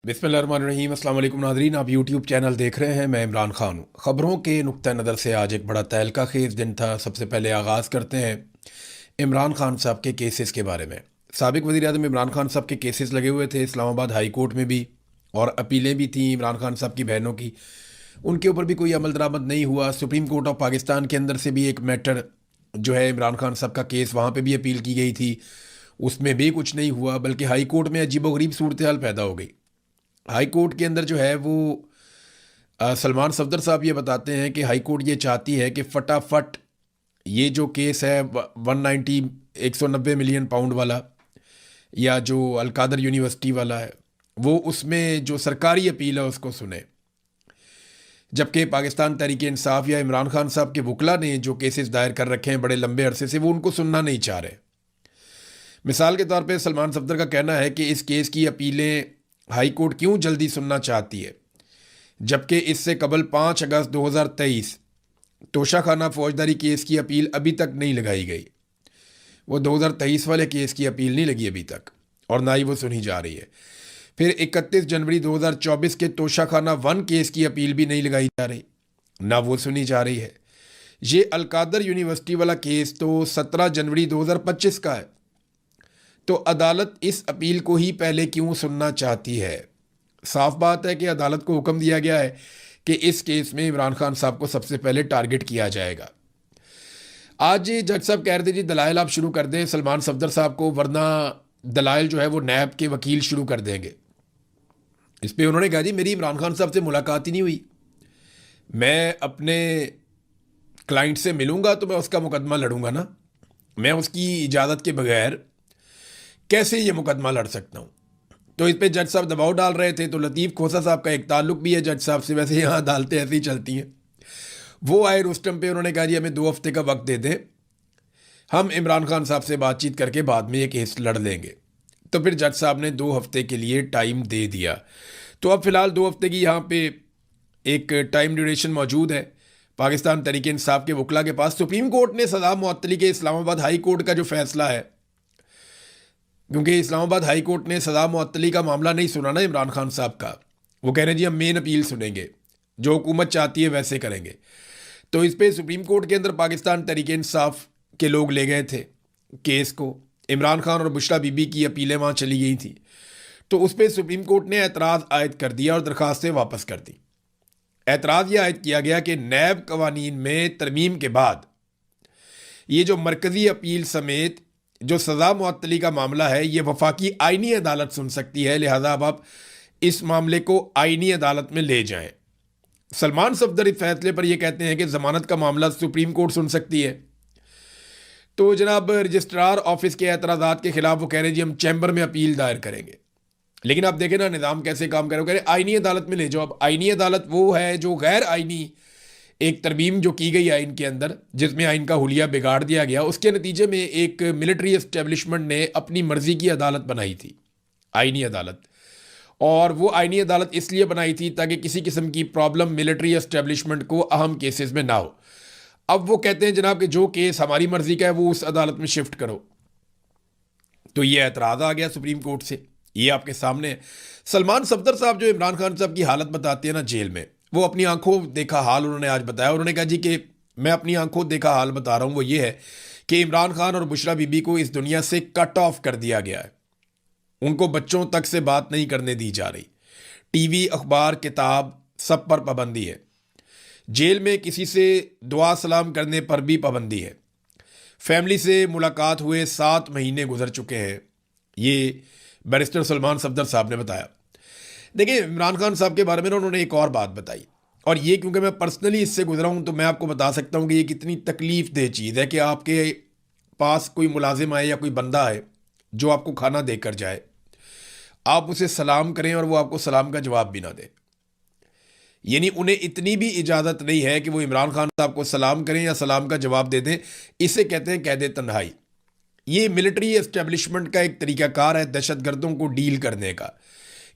बिस्मिल्लाहिर्रहमानिर्रहीम। अस्सलाम वालेकुम नाज़रीन, आप यूट्यूब चैनल देख रहे हैं। मैं इमरान खान हूँ। ख़बरों के नुक्ता नज़र से आज एक बड़ा तहलका खेज़ दिन था। सबसे पहले आगाज़ करते हैं इमरान खान साहब के केसेस के बारे में। साबिक़ वज़ीर-ए-आज़म इमरान खान साहब के केसेस लगे हुए थे इस्लामाबाद हाई कोर्ट में भी, और अपीलें भी थीं इमरान खान साहब की बहनों की। उनके ऊपर भी कोई अमल दरामद नहीं हुआ। सुप्रीम कोर्ट ऑफ पाकिस्तान के अंदर से भी एक मैटर जो है इमरान खान साहब का केस, वहाँ पर भी अपील की गई थी, उसमें भी कुछ नहीं हुआ। बल्कि हाई कोर्ट में अजीबोगरीब सूरत हाल पैदा हो गई। हाई कोर्ट के अंदर जो है वो सलमान सफदर साहब ये बताते हैं कि हाई कोर्ट ये चाहती है कि फटाफट ये जो केस है 190 190 मिलियन पाउंड वाला, या जो अलकादर यूनिवर्सिटी वाला है, वो उसमें जो सरकारी अपील है उसको सुने। जबकि पाकिस्तान तहरीक इंसाफ या इमरान खान साहब के वकला ने जो केसेस दायर कर रखे हैं बड़े लंबे अरसे से, वो उनको सुनना नहीं चाह रहे। मिसाल के तौर पे सलमान सफदर का कहना है कि इस केस की अपीलें हाई कोर्ट क्यों जल्दी सुनना चाहती है, जबकि इससे कबल 5 अगस्त 2023 तोशाखाना फौजदारी केस की अपील अभी तक नहीं लगाई गई। वो 2023 वाले केस की अपील नहीं लगी अभी तक, और ना ही वो सुनी जा रही है। फिर 31 जनवरी 2024 के तोशाखाना 1 केस की अपील भी नहीं लगाई जा रही, ना वो सुनी जा रही है। ये अलकादर यूनिवर्सिटी वाला केस तो 17 जनवरी 2025 का है। तो अदालत इस अपील को ही पहले क्यों सुनना चाहती है? साफ बात है कि अदालत को हुक्म दिया गया है कि इस केस में इमरान खान साहब को सबसे पहले टारगेट किया जाएगा। आज जज साहब कह रहे थे जी दलाइल आप शुरू कर दें सलमान सफदर साहब को, वरना दलाइल जो है वो नैब के वकील शुरू कर देंगे। इस पर उन्होंने कहा जी मेरी इमरान खान साहब से मुलाकात ही नहीं हुई। मैं अपने क्लाइंट से मिलूंगा तो मैं उसका मुकदमा लड़ूंगा ना। मैं उसकी इजाज़त के बगैर कैसे ये मुकदमा लड़ सकता हूँ? तो इस पे जज साहब दबाव डाल रहे थे। तो लतीफ़ खोसा साहब का एक ताल्लुक भी है जज साहब से, वैसे यहाँ अदालतें ऐसी ही चलती हैं। वो आए रुस्तम पे, उन्होंने कहा जी हमें 2 हफ्ते का वक्त दे दें, हम इमरान खान साहब से बातचीत करके बाद में ये केस लड़ लेंगे। तो फिर जज साहब ने 2 हफ्ते के लिए टाइम दे दिया। तो अब फिलहाल 2 हफ्ते की यहाँ पे एक टाइम ड्यूरेशन मौजूद है पाकिस्तान तहरीक इंसाफ के वकला के पास। सुप्रीम कोर्ट ने सजा मुअत्तली के इस्लामाबाद हाई कोर्ट का जो फैसला है, क्योंकि इस्लामाबाद हाई कोर्ट ने सजा मुअत्तली का मामला नहीं सुना ना इमरान खान साहब का, वो कह रहे हैं जी हम मेन अपील सुनेंगे, जो हुकूमत चाहती है वैसे करेंगे। तो इस पे सुप्रीम कोर्ट के अंदर पाकिस्तान तहरीक इंसाफ के लोग ले गए थे केस को। इमरान खान और बुशरा बीबी की अपीलें वहाँ चली गई थी। तो उस पर सुप्रीम कोर्ट ने एतराज़ आयद कर दिया और दरखास्तें वापस कर दी। एतराज़ यह आयद किया गया कि नैब कवानीन में तरमीम के बाद ये जो मरकज़ी अपील समेत जो सज़ा मुअत्तली का मामला है, ये वफाकी आइनी अदालत सुन सकती है, लिहाजा अब आप इस मामले को आइनी अदालत में ले जाएं। सलमान सफदर इस फैसले पर यह कहते हैं कि ज़मानत का मामला सुप्रीम कोर्ट सुन सकती है। तो जनाब रजिस्ट्रार ऑफिस के एतराज़ात के खिलाफ वो कह रहे हैं जी हम चैम्बर में अपील दायर करेंगे। लेकिन आप देखें ना निज़ाम कैसे काम करे, वो कह रहे आइनी अदालत में ले जाओ। अब आइनी अदालत वो है जो गैर आइनी एक तरमीम जो की गई आइन के अंदर, जिसमें आइन का हुलिया बिगाड़ दिया गया, उसके नतीजे में एक मिलिट्री एस्टेब्लिशमेंट ने अपनी मर्जी की अदालत बनाई थी, आइनी अदालत। और वो आइनी अदालत इसलिए बनाई थी ताकि किसी किस्म की प्रॉब्लम मिलिट्री एस्टेब्लिशमेंट को अहम केसेस में ना हो। अब वो कहते हैं जनाब कि जो केस हमारी मर्जी का है वो उस अदालत में शिफ्ट करो। तो ये एतराज़ आ गया सुप्रीम कोर्ट से। ये आपके सामने है। सलमान सफदर साहब जो इमरान खान साहब की हालत बताते हैं ना जेल में, वो अपनी आंखों देखा हाल उन्होंने आज बताया। उन्होंने कहा जी कि मैं अपनी आंखों देखा हाल बता रहा हूँ, वो ये है कि इमरान खान और बुशरा बीबी को इस दुनिया से कट ऑफ कर दिया गया है। उनको बच्चों तक से बात नहीं करने दी जा रही। टीवी, अखबार, किताब सब पर पाबंदी है। जेल में किसी से दुआ सलाम करने पर भी पाबंदी है। फैमिली से मुलाकात हुए 7 महीने गुजर चुके हैं, ये बैरिस्टर सलमान सफदर साहब ने बताया। देखिए इमरान खान साहब के बारे में उन्होंने एक और बात बताई, और ये क्योंकि मैं पर्सनली इससे गुजरा हूँ तो मैं आपको बता सकता हूँ कि ये कितनी तकलीफ देह चीज़ है कि आपके पास कोई मुलाजिम आए या कोई बंदा आए जो आपको खाना देकर जाए, आप उसे सलाम करें और वो आपको सलाम का जवाब भी ना दे। यानी उन्हें इतनी भी इजाज़त नहीं है कि वो इमरान खान साहब को सलाम करें या सलाम का जवाब दे दें। इसे कहते हैं कैद तन्हाई। ये मिलिट्री एस्टेब्लिशमेंट का एक तरीक़ाकार है दहशतगर्दों को डील करने का,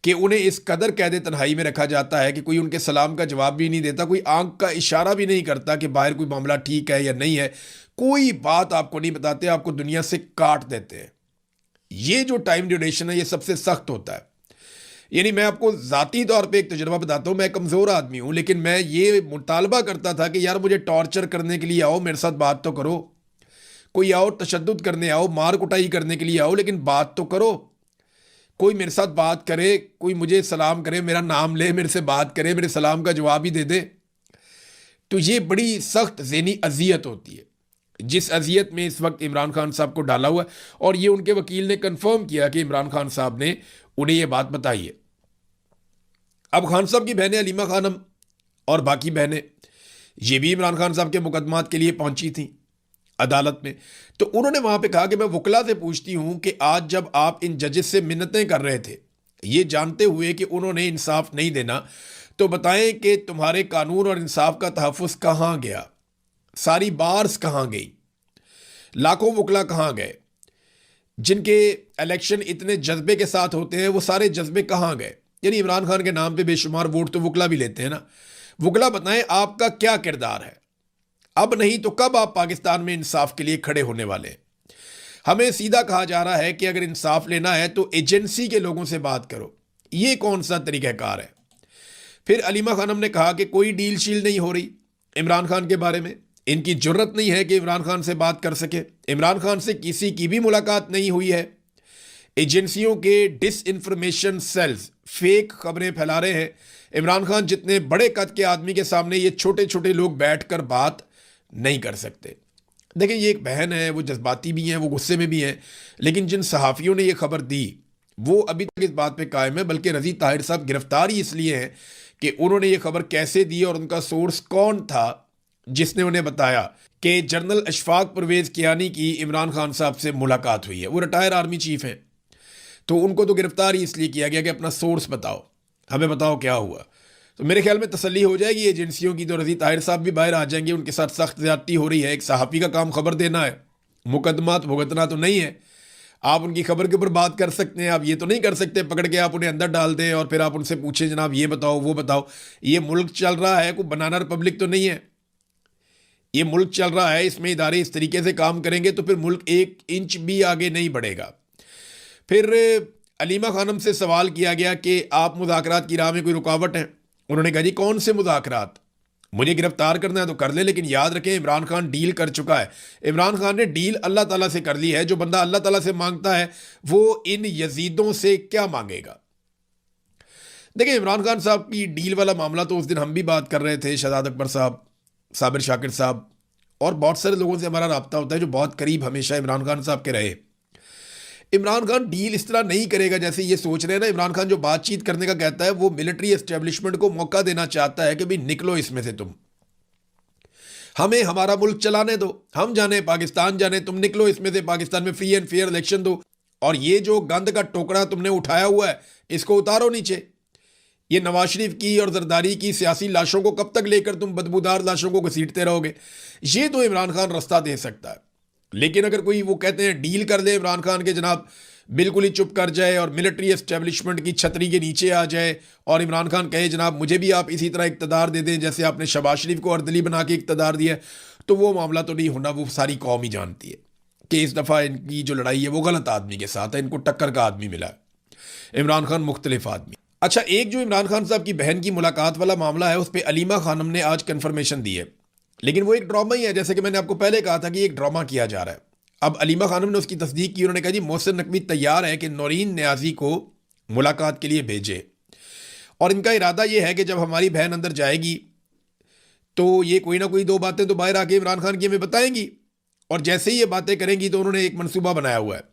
कि उन्हें इस कदर कैद तन्हाई में रखा जाता है कि कोई उनके सलाम का जवाब भी नहीं देता, कोई आंख का इशारा भी नहीं करता कि बाहर कोई मामला ठीक है या नहीं है, कोई बात आपको नहीं बताते, आपको दुनिया से काट देते हैं। ये जो टाइम ड्यूरेशन है ये सबसे सख्त होता है। यानी मैं आपको ज़ाती तौर पे एक तजुर्बा बताता हूँ, मैं कमज़ोर आदमी हूँ, लेकिन मैं ये मुतालबा करता था कि यार मुझे टॉर्चर करने के लिए आओ, मेरे साथ बात तो करो। कोई आओ तशद्दुद करने आओ, मार कुटाई करने के लिए आओ, लेकिन बात तो करो। कोई मेरे साथ बात करे, कोई मुझे सलाम करे, मेरा नाम ले, मेरे से बात करे, मेरे सलाम का जवाब ही दे दे। तो ये बड़ी सख्त ज़हनी अजियत होती है, जिस अजियत में इस वक्त इमरान खान साहब को डाला हुआ है। और ये उनके वकील ने कंफर्म किया कि इमरान खान साहब ने उन्हें ये बात बताई है। अब खान साहब की बहनें अलीमा खानम और बाकी बहनें ये भी इमरान खान साहब के मुकदमात के लिए पहुंची थी अदालत में। तो उन्होंने वहां पे कहा कि मैं वकला से पूछती हूं कि आज जब आप इन जजेस से मिन्नतें कर रहे थे, ये जानते हुए कि उन्होंने इंसाफ नहीं देना, तो बताएं कि तुम्हारे कानून और इंसाफ का तहफ़्फ़ुज़ कहाँ गया, सारी बार्स कहाँ गई, लाखों वकला कहाँ गए, जिनके इलेक्शन इतने जज्बे के साथ होते हैं, वो सारे जज्बे कहाँ गए। यानी इमरान खान के नाम पे बेशुमार वोट तो वकला भी लेते हैं ना। वकला बताएं आपका क्या किरदार है, अब नहीं तो कब आप पाकिस्तान में इंसाफ के लिए खड़े होने वाले हैं। हमें सीधा कहा जा रहा है कि अगर इंसाफ लेना है तो एजेंसी के लोगों से बात करो। ये कौन सा तरीक़ाकार है। फिर अलीमा खानम ने कहा कि कोई डील शील नहीं हो रही इमरान खान के बारे में, इनकी जुर्रत नहीं है कि इमरान खान से बात कर सके, इमरान खान से किसी की भी मुलाकात नहीं हुई है। एजेंसियों के डिस इन्फॉर्मेशन सेल्स फेक खबरें फैला रहे हैं। इमरान खान जितने बड़े कद के आदमी के सामने ये छोटे छोटे लोग बैठकर बात नहीं कर सकते। देखिए, ये एक बहन है, वो जज्बाती भी हैं, वो गुस्से में भी हैं, लेकिन जिन सहाफ़ियों ने ये खबर दी वो अभी तक इस बात पे कायम है। बल्कि रज़ी ताहिर साहब गिरफ्तार ही इसलिए हैं कि उन्होंने ये खबर कैसे दी और उनका सोर्स कौन था जिसने उन्हें बताया कि जनरल अशफाक परवेज़ कियानी की इमरान खान साहब से मुलाकात हुई है। वो रिटायर आर्मी चीफ हैं, तो उनको तो गिरफ्तार ही इसलिए किया गया कि अपना सोर्स बताओ, हमें बताओ क्या हुआ। तो मेरे ख्याल में तसल्ली हो जाएगी एजेंसियों की, तो रज़ी ताहिर साहब भी बाहर आ जाएंगे। उनके साथ सख्त ज़्यादती हो रही है। एक सहाफ़ी का काम खबर देना है, मुकदमात भुगतना तो नहीं है। आप उनकी खबर के ऊपर बात कर सकते हैं, आप ये तो नहीं कर सकते पकड़ के आप उन्हें अंदर डाल दें और फिर आप उनसे पूछें जनाब ये बताओ वो बताओ। ये मुल्क चल रहा है, कोई बनाना रिपब्लिक तो नहीं है। ये मुल्क चल रहा है, इसमें इदारे इस तरीके से काम करेंगे तो फिर मुल्क एक इंच भी आगे नहीं बढ़ेगा। फिर अलीमा खानम से सवाल किया गया कि आप मुज़ाकरात की राह में कोई रुकावट है। उन्होंने कहा जी कौन से मुज़ाकरात, मुझे गिरफ्तार करना है तो कर ले, लेकिन याद रखें इमरान खान डील कर चुका है। इमरान खान ने डील अल्लाह ताला से कर ली है। जो बंदा अल्लाह ताला से मांगता है वो इन यजीदों से क्या मांगेगा। देखिए, इमरान खान साहब की डील वाला मामला तो उस दिन हम भी बात कर रहे थे, शहजाद अकबर साहब, साबिर शाकिर साहब और बहुत सारे लोगों से हमारा रब्ता होता है जो बहुत करीब हमेशा इमरान खान साहब के रहे। इमरान खान डील इस तरह नहीं करेगा जैसे ये सोच रहे हैं ना। इमरान खान जो बातचीत करने का कहता है वो मिलिट्री एस्टेब्लिशमेंट को मौका देना चाहता है कि भाई निकलो इसमें से, तुम हमें हमारा मुल्क चलाने दो, हम जाने पाकिस्तान जाने, तुम निकलो इसमें से, पाकिस्तान में फ्री एंड फेयर इलेक्शन दो और ये जो गंद का टोकरा तुमने उठाया हुआ है इसको उतारो नीचे। ये नवाज शरीफ की और जरदारी की सियासी लाशों को कब तक लेकर तुम बदबूदार लाशों को घसीटते रहोगे। ये तो इमरान खान रास्ता दे सकता है। लेकिन अगर कोई वो कहते हैं डील कर ले इमरान खान के जनाब, बिल्कुल ही चुप कर जाए और मिलिट्री एस्टेब्लिशमेंट की छतरी के नीचे आ जाए और इमरान खान कहे जनाब मुझे भी आप इसी तरह इक़्तिदार दे दें जैसे आपने शहबाज शरीफ को अर्दली बना के इक़्तिदार दिया, तो वो मामला तो नहीं होना। वो सारी कौम ही जानती है कि इस दफ़ा इनकी जो लड़ाई है वो गलत आदमी के साथ है, इनको टक्कर का आदमी मिला है। इमरान खान मुख्तलिफ आदमी। अच्छा, एक जो इमरान खान साहब की बहन की मुलाकात वाला मामला है उस पर अलीमा खानम ने आज कन्फर्मेशन दी है, लेकिन वो एक ड्रामा ही है। जैसे कि मैंने आपको पहले कहा था कि एक ड्रामा किया जा रहा है। अब अलीमा खानम ने उसकी तस्दीक की। उन्होंने कहा जी मोहसिन नकवी तैयार है कि नौरीन न्याजी को मुलाकात के लिए भेजे और इनका इरादा ये है कि जब हमारी बहन अंदर जाएगी तो ये कोई ना कोई दो बातें तो बाहर आके इमरान खान की हमें बताएंगी और जैसे ही ये बातें करेंगी तो उन्होंने एक मनसूबा बनाया हुआ है।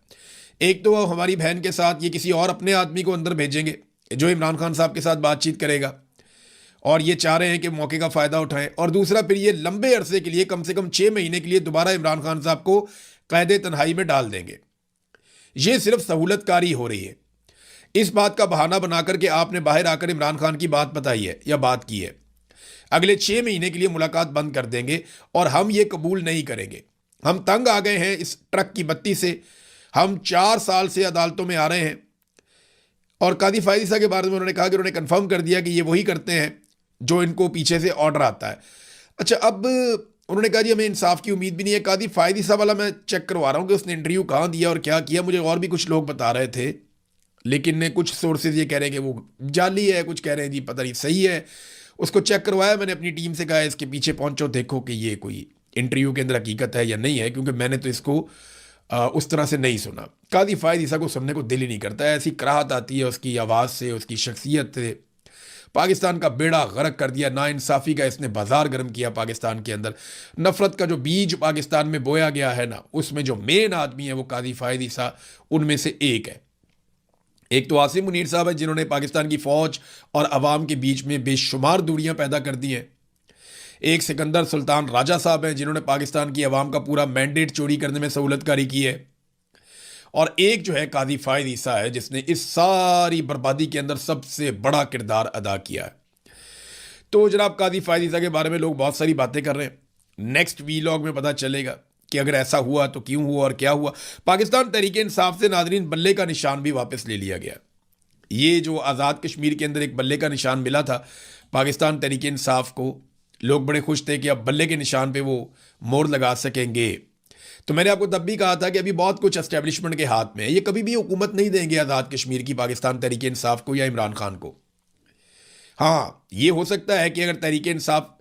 एक तो हमारी बहन के साथ ये किसी और अपने आदमी को अंदर भेजेंगे जो इमरान खान साहब के साथ बातचीत करेगा और ये चाह रहे हैं कि मौके का फ़ायदा उठाएं। और दूसरा, फिर ये लंबे अरसे के लिए कम से कम 6 महीने के लिए दोबारा इमरान खान साहब को कैद तन्हाई में डाल देंगे। ये सिर्फ सहूलतकारी हो रही है। इस बात का बहाना बनाकर के आपने बाहर आकर इमरान खान की बात बताई है या बात की है। अगले 6 महीने के लिए मुलाकात बंद कर देंगे और हम ये कबूल नहीं करेंगे। हम तंग आ गए हैं इस ट्रक की बत्ती से। हम 4 साल से अदालतों में आ रहे हैं। और कादी फायदी साहब के बारे में उन्होंने कहा कि उन्होंने कंफर्म कर दिया कि ये वही करते हैं जो इनको पीछे से ऑर्डर आता है। अच्छा, अब उन्होंने कहा जी हमें इंसाफ की उम्मीद भी नहीं है। कादी फायदी साहब वाला मैं चेक करवा रहा हूँ कि उसने इंटरव्यू कहाँ दिया और क्या किया। मुझे और भी कुछ लोग बता रहे थे लेकिन कुछ सोर्सेज ये कह रहे हैं कि वो जाली है, कुछ कह रहे हैं जी पता नहीं सही है। उसको चेक करवाया मैंने, अपनी टीम से कहा इसके पीछे पहुंचो, देखो कि ये कोई इंटरव्यू के अंदर हकीकत है या नहीं है, क्योंकि मैंने तो इसको उस तरह से नहीं सुना। कादी फायद ईसा को सुनने को दिल ही नहीं करता है, ऐसी कराहत आती है उसकी आवाज़ से, उसकी शख्सियत से। पाकिस्तान का बेड़ा गर्क कर दिया, नाइंसाफ़ी का इसने बाजार गर्म किया पाकिस्तान के अंदर। नफ़रत का जो बीज पाकिस्तान में बोया गया है ना, उसमें जो मेन आदमी है वो कादी फायद ईसा उनमें से एक है। एक तो आसिम मुनीर साहब है जिन्होंने पाकिस्तान की फ़ौज और अवाम के बीच में बेशुमार दूरियां पैदा कर दी हैं। एक सिकंदर सुल्तान राजा साहब हैं जिन्होंने पाकिस्तान की अवाम का पूरा मैंडेट चोरी करने में सहूलतकारी की है। और एक जो है कादी फायद ईसा है जिसने इस सारी बर्बादी के अंदर सबसे बड़ा किरदार अदा किया है। तो जनाब कादी फायद ईसा के बारे में लोग बहुत सारी बातें कर रहे हैं। नेक्स्ट वीलॉग में पता चलेगा कि अगर ऐसा हुआ तो क्यों हुआ और क्या हुआ। पाकिस्तान तहरीक इंसाफ से नाजरीन बल्ले का निशान भी वापस ले लिया गया। ये जो आज़ाद कश्मीर के अंदर एक बल्ले का निशान मिला था पाकिस्तान तहरीक इंसाफ को, लोग बड़े खुश थे कि अब बल्ले के निशान पे वो मोहर लगा सकेंगे। तो मैंने आपको तब भी कहा था कि अभी बहुत कुछ एस्टेब्लिशमेंट के हाथ में है, ये कभी भी हुकूमत नहीं देंगे आज़ाद कश्मीर की पाकिस्तान तहरीक इंसाफ को या इमरान खान को। हाँ, ये हो सकता है कि अगर तहरीक इंसाफ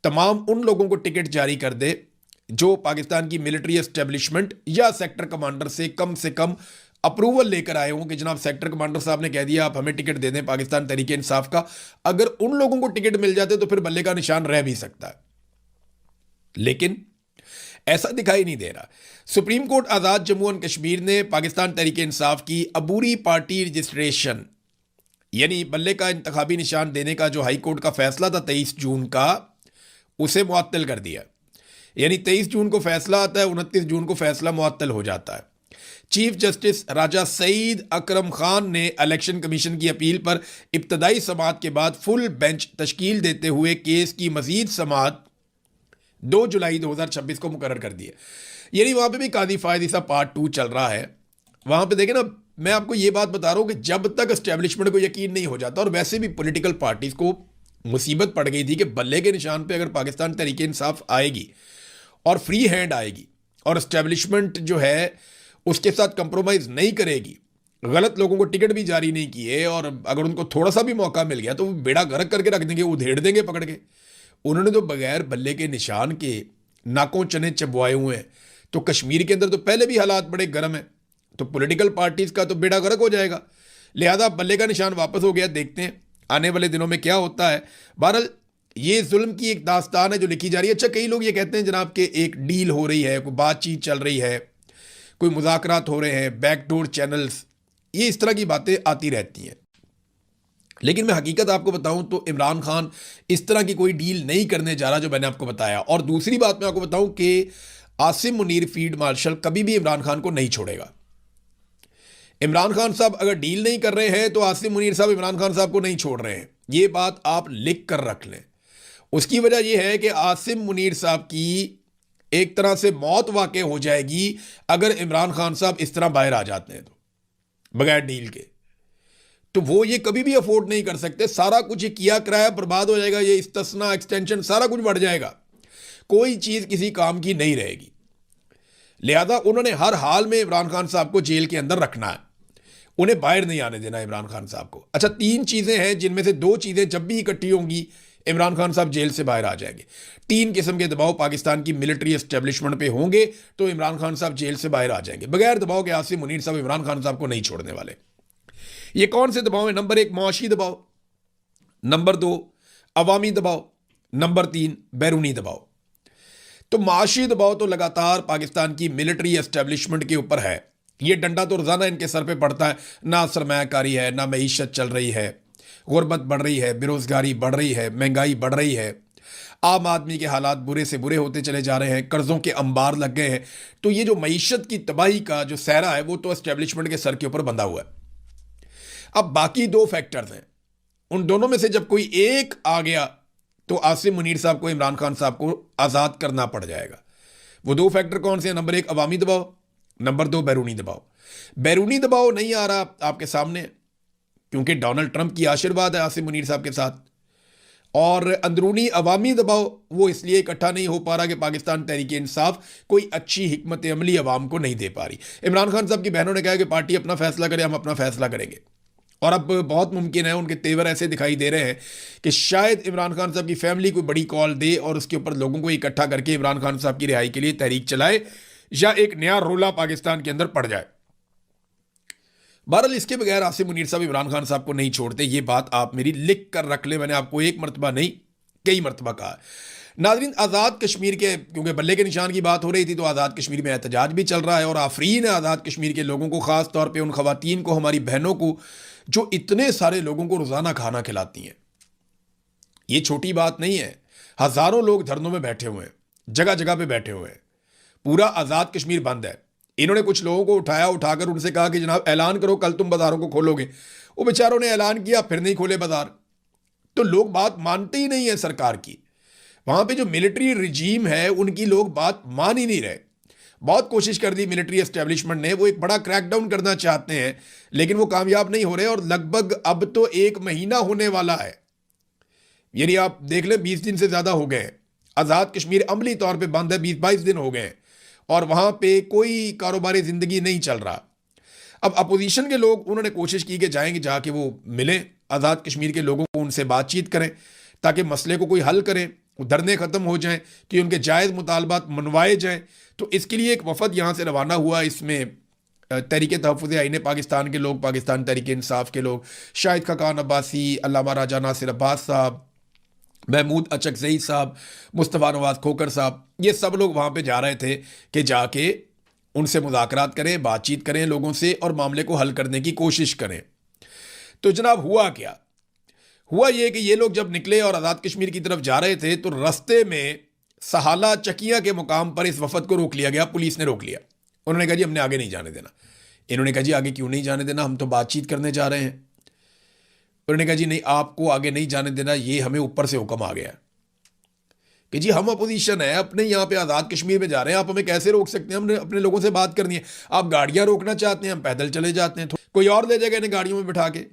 तमाम उन लोगों को टिकट जारी कर दे जो पाकिस्तान की मिलिट्री एस्टेब्लिशमेंट या सेक्टर कमांडर से कम अप्रूवल लेकर आए हों कि जनाब सेक्टर कमांडर साहब ने कह दिया आप हमें टिकट दे दें पाकिस्तान तहरीक इंसाफ का, अगर उन लोगों को टिकट मिल जाते तो फिर बल्ले का निशान रह भी सकता है। लेकिन ऐसा दिखाई नहीं दे रहा। Supreme court Azad Jammu and Kashmir ने पाकिस्तान तहरीक इंसाफ की अबूरी पार्टी रजिस्ट्रेशन यानी बल्ले का इंतखाबी निशान देने का जो हाई कोर्ट का फैसला था 23 जून का, उसे मुअत्तल कर दिया। यानी 23 जून को फैसला आता है, 29 जून को फैसला मुअत्तल हो जाता है। चीफ जस्टिस राजा सईद अकरम खान ने इलेक्शन कमीशन की अपील पर इब्तदाई समाअत के बाद फुल बेंच तश्कील देते हुए केस की मजीद समाअत 2 जुलाई 2026 को मुकर्रर कर दी है। यानी वहाँ पे भी कादी फायद ईसा पार्ट 2 चल रहा है। वहाँ पे देखें ना, मैं आपको ये बात बता रहा हूँ कि जब तक एस्टेब्लिशमेंट को यकीन नहीं हो जाता, और वैसे भी पॉलिटिकल पार्टीज को मुसीबत पड़ गई थी कि बल्ले के निशान पे अगर पाकिस्तान तहरीक इंसाफ आएगी और फ्री हैंड आएगी और एस्टेब्लिशमेंट जो है उसके साथ कंप्रोमाइज़ नहीं करेगी, गलत लोगों को टिकट भी जारी नहीं किए, और अगर उनको थोड़ा सा भी मौका मिल गया तो वो बेड़ा गर्क करके रख देंगे, उधेड़ देंगे पकड़ के। उन्होंने तो बगैर बल्ले के निशान के नाकों चने चबवाए हुए हैं। तो कश्मीर के अंदर तो पहले भी हालात बड़े गर्म हैं, तो पॉलिटिकल पार्टीज़ का तो बेड़ा गर्क हो जाएगा। लिहाजा बल्ले का निशान वापस हो गया, देखते हैं आने वाले दिनों में क्या होता है। बहरहाल ये जुल्म की एक दास्तान है जो लिखी जा रही है। अच्छा, कई लोग ये कहते हैं जनाब कि एक डील हो रही है, कोई बातचीत चल रही है, कोई मुज़ाकरात हो रहे हैं, बैकडोर चैनल्स, ये इस तरह की बातें आती रहती हैं। लेकिन मैं हकीकत आपको बताऊं तो इमरान खान इस तरह की कोई डील नहीं करने जा रहा जो मैंने आपको बताया। और दूसरी बात मैं आपको बताऊं कि आसिम मुनीर फील्ड मार्शल कभी भी इमरान खान को नहीं छोड़ेगा। इमरान खान साहब अगर डील नहीं कर रहे हैं तो आसिम मुनीर साहब इमरान खान साहब को नहीं छोड़ रहे हैं, ये बात आप लिख कर रख लें। उसकी वजह यह है कि आसिम मुनीर साहब की एक तरह से मौत वाक़ई हो जाएगी अगर इमरान खान साहब इस तरह बाहर आ जाते हैं तो बगैर डील के। तो वो ये कभी भी अफोर्ड नहीं कर सकते। सारा कुछ ये किया कराया बर्बाद हो जाएगा, ये इस्तेस्ना एक्सटेंशन सारा कुछ बढ़ जाएगा, कोई चीज़ किसी काम की नहीं रहेगी। लिहाजा उन्होंने हर हाल में इमरान खान साहब को जेल के अंदर रखना है, उन्हें बाहर नहीं आने देना इमरान खान साहब को। अच्छा, 3 चीज़ें हैं जिनमें से 2 चीज़ें जब भी इकट्ठी होंगी इमरान खान साहब जेल से बाहर आ जाएंगे। 3 किस्म के दबाव पाकिस्तान की मिलिट्री एस्टेब्लिशमेंट पे होंगे तो इमरान खान साहब जेल से बाहर आ जाएंगे। बगैर दबाव के आसिम मुनीर साहब इमरान खान साहब को नहीं छोड़ने वाले। ये कौन से दबाव है? नंबर 1 मुआशी दबाव, नंबर 2 अवामी दबाव, नंबर 3 बैरूनी दबाव। तो माशी दबाव तो लगातार पाकिस्तान की मिलिट्री एस्टेब्लिशमेंट के ऊपर है। ये डंडा तो रोज़ाना इनके सर पे पड़ता है। ना सरमायाकारी है, ना मईशत चल रही है, गुर्बत बढ़ रही है, बेरोज़गारी बढ़ रही है, महंगाई बढ़ रही है, आम आदमी के हालात बुरे से बुरे होते चले जा रहे हैं, कर्ज़ों के अंबार लग गए हैं। तो ये जो मईशत की तबाही का जो सहरा है वो तो एस्टेब्लिशमेंट के सर के ऊपर बंधा हुआ है। अब बाकी 2 फैक्टर्स हैं, उन दोनों में से जब कोई एक आ गया तो आसिम मुनीर साहब को इमरान खान साहब को आज़ाद करना पड़ जाएगा। वो 2 फैक्टर कौन से हैं? नंबर 1 अवामी दबाव, नंबर 2 बैरूनी दबाव। बैरूनी दबाव नहीं आ रहा आपके सामने क्योंकि डोनाल्ड ट्रंप की आशीर्वाद है आसिम मुनीर साहब के साथ, और अंदरूनी अवामी दबाव वो इसलिए इकट्ठा नहीं हो पा रहा कि पाकिस्तान तहरीक इंसाफ कोई अच्छी हिकमत अमली अवाम को नहीं दे पा रही। इमरान खान साहब की बहनों ने कहा कि पार्टी अपना फैसला करे, हम अपना फैसला करेंगे। और अब बहुत मुमकिन है, उनके तेवर ऐसे दिखाई दे रहे हैं कि शायद इमरान खान साहब की फैमिली कोई बड़ी कॉल दे और उसके ऊपर लोगों को इकट्ठा करके इमरान खान साहब की रिहाई के लिए तहरीक चलाए, या एक नया रोला पाकिस्तान के अंदर पड़ जाए। बहरहाल इसके बगैर आसिम मुनीर साहब इमरान खान साहब को नहीं छोड़ते, ये बात आप मेरी लिख कर रख ले। मैंने आपको एक मरतबा नहीं कई मरतबा कहा। नाज़रीन, आज़ाद कश्मीर के, क्योंकि बल्ले के निशान की बात हो रही थी, तो आज़ाद कश्मीर में एहतजाज भी चल रहा है और आफरीन है आज़ाद कश्मीर के लोगों को, ख़ास तौर पे उन ख़वातीन को, हमारी बहनों को जो इतने सारे लोगों को रोज़ाना खाना खिलाती हैं। ये छोटी बात नहीं है। हज़ारों लोग धरनों में बैठे हुए हैं, जगह जगह पे बैठे हुए हैं, पूरा आज़ाद कश्मीर बंद है। इन्होंने कुछ लोगों को उठाकर उनसे कहा कि जनाब ऐलान करो कल तुम बाज़ारों को खोलोगे। वो बेचारों ने ऐलान किया, फिर नहीं खोले बाज़ार। तो लोग बात मानते ही नहीं है सरकार की। वहाँ पे जो मिलिट्री रिजीम है उनकी लोग बात मान ही नहीं रहे। बहुत कोशिश कर दी मिलिट्री एस्टेब्लिशमेंट ने, वो एक बड़ा क्रैकडाउन करना चाहते हैं, लेकिन वो कामयाब नहीं हो रहे। और लगभग अब तो 1 महीना होने वाला है, यानी आप देख लें 20 दिन से ज़्यादा हो गए हैं। आज़ाद कश्मीर अमली तौर पे बंद है, 20-22 दिन हो गए हैं और वहाँ पे कोई कारोबारी ज़िंदगी नहीं चल रहा। अब अपोजिशन के लोग, उन्होंने कोशिश की कि जाएंगे, जाके वो मिलें आज़ाद कश्मीर के लोगों को, उनसे बातचीत करें ताकि मसले को कोई हल करें, धरने ख़त्म हो जाएं, कि उनके जायज़ मुतालबात मनवाए जाएं। तो इसके लिए एक वफद यहाँ से रवाना हुआ। इसमें तहरीक तहफ़्फ़ुज़ आईन पाकिस्तान के लोग, पाकिस्तान तहरीक इंसाफ के लोग, शाहिद खाकान अब्बासी, अल्लामा राजा नासिर अब्बास साहब, महमूद अचकज़ई साहब, मुस्तफ़ा नवाज़ खोकर साहब, ये सब लोग वहाँ पे जा रहे थे कि जाके उनसे मुज़ाकरात करें, बातचीत करें लोगों से और मामले को हल करने की कोशिश करें। तो जनाब हुआ क्या? हुआ ये कि ये लोग जब निकले और आज़ाद कश्मीर की तरफ जा रहे थे तो रास्ते में सहाला चकिया के मुकाम पर इस वफद को रोक लिया गया, पुलिस ने रोक लिया। उन्होंने कहा जी हमने आगे नहीं जाने देना। इन्होंने कहा जी आगे क्यों नहीं जाने देना, हम तो बातचीत करने जा रहे हैं। उन्होंने कहा जी नहीं, आपको आगे नहीं जाने देना, ये हमें ऊपर से हुक्म आ गया कि जी हम अपोजिशन है, अपने यहाँ पे आज़ाद कश्मीर में जा रहे हैं, आप हमें कैसे रोक सकते हैं, हमने अपने लोगों से बात करनी है। आप गाड़ियाँ रोकना चाहते हैं, हम पैदल चले जाते हैं, कोई और ले जाएगा इन्हें गाड़ियों में बिठा के।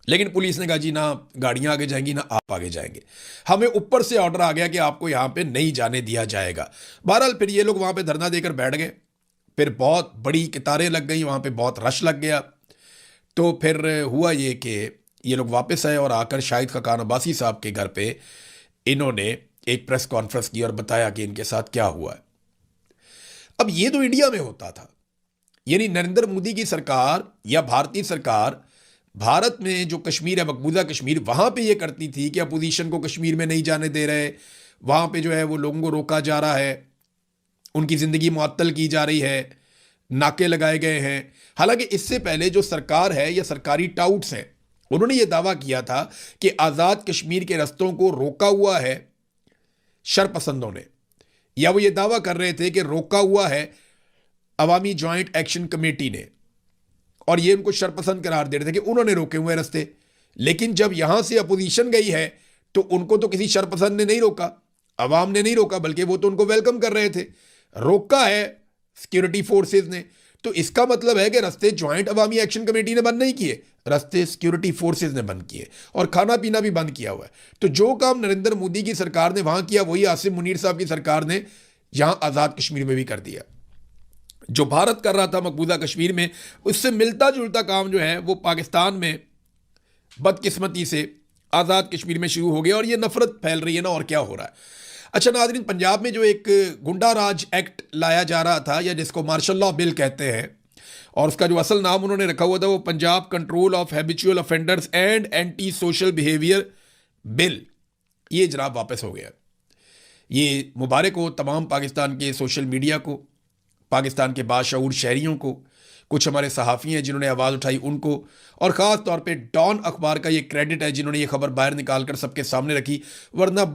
लेकिन पुलिस ने कहा जी ना गाड़ियाँ आगे जाएंगी ना आप आगे जाएंगे, हमें ऊपर से ऑर्डर आ गया कि आपको यहाँ पे नहीं जाने दिया जाएगा। बहरहाल फिर ये लोग वहाँ पे धरना देकर बैठ गए। फिर बहुत बड़ी कतारें लग गई, वहाँ पे बहुत रश लग गया। तो फिर हुआ ये कि ये लोग वापस आए और आकर शाहिद खाकान अब्बासी साहब के घर पे इन्होंने एक प्रेस कॉन्फ्रेंस की और बताया कि इनके साथ क्या हुआ है। अब ये तो इंडिया में होता था, यानी नरेंद्र मोदी की सरकार या भारतीय सरकार भारत में जो कश्मीर है, मकबूजा कश्मीर, वहाँ पे ये करती थी कि अपोजिशन को कश्मीर में नहीं जाने दे रहे, वहाँ पे जो है वो लोगों को रोका जा रहा है, उनकी ज़िंदगी मुअत्तल की जा रही है, नाके लगाए गए हैं। हालांकि इससे पहले जो सरकार है या सरकारी टाउट्स हैं, उन्होंने ये दावा किया था कि आज़ाद कश्मीर के रस्तों को रोका हुआ है शरपसंदों ने, या वो ये दावा कर रहे थे कि रोका हुआ है अवामी जॉइंट एक्शन कमेटी ने, और ये उनको शरपसंद करार दे रहे थे कि उन्होंने रोके हुए रास्ते। लेकिन जब यहां से अपोजिशन गई है तो उनको तो किसी शरपसंद ने नहीं रोका, अवाम ने नहीं रोका, बल्कि वो तो उनको वेलकम कर रहे थे। रोका है सिक्योरिटी फोर्सेज ने। तो इसका मतलब है कि रास्ते ज्वाइंट अवामी एक्शन कमेटी ने बंद नहीं किए, रास्ते सिक्योरिटी फोर्सेज ने बंद किए और खाना पीना भी बंद किया हुआ है। तो जो काम नरेंद्र मोदी की सरकार ने वहां किया, वही आसिम मुनीर साहब की सरकार ने यहां आज़ाद कश्मीर में भी कर दिया। जो भारत कर रहा था मकबूजा कश्मीर में, उससे मिलता जुलता काम जो है वो पाकिस्तान में बदकिस्मती से आज़ाद कश्मीर में शुरू हो गया और ये नफरत फैल रही है ना, और क्या हो रहा है। अच्छा नाज़रीन, पंजाब में जो एक गुंडा राज एक्ट लाया जा रहा था, या जिसको मार्शल लॉ बिल कहते हैं, और उसका जो असल नाम उन्होंने रखा हुआ था वो Punjab control of habitual offenders and anti social behaviour bill, ये जनाब वापस हो गया। ये मुबारक हो तमाम पाकिस्तान के सोशल मीडिया को, पाकिस्तान के बाशऊर शहरियों को, कुछ हमारे सहाफ़ी हैं जिन्होंने आवाज़ उठाई उनको, और ख़ास तौर पे डॉन अखबार का ये क्रेडिट है जिन्होंने ये खबर बाहर निकाल कर सबके सामने रखी। वरना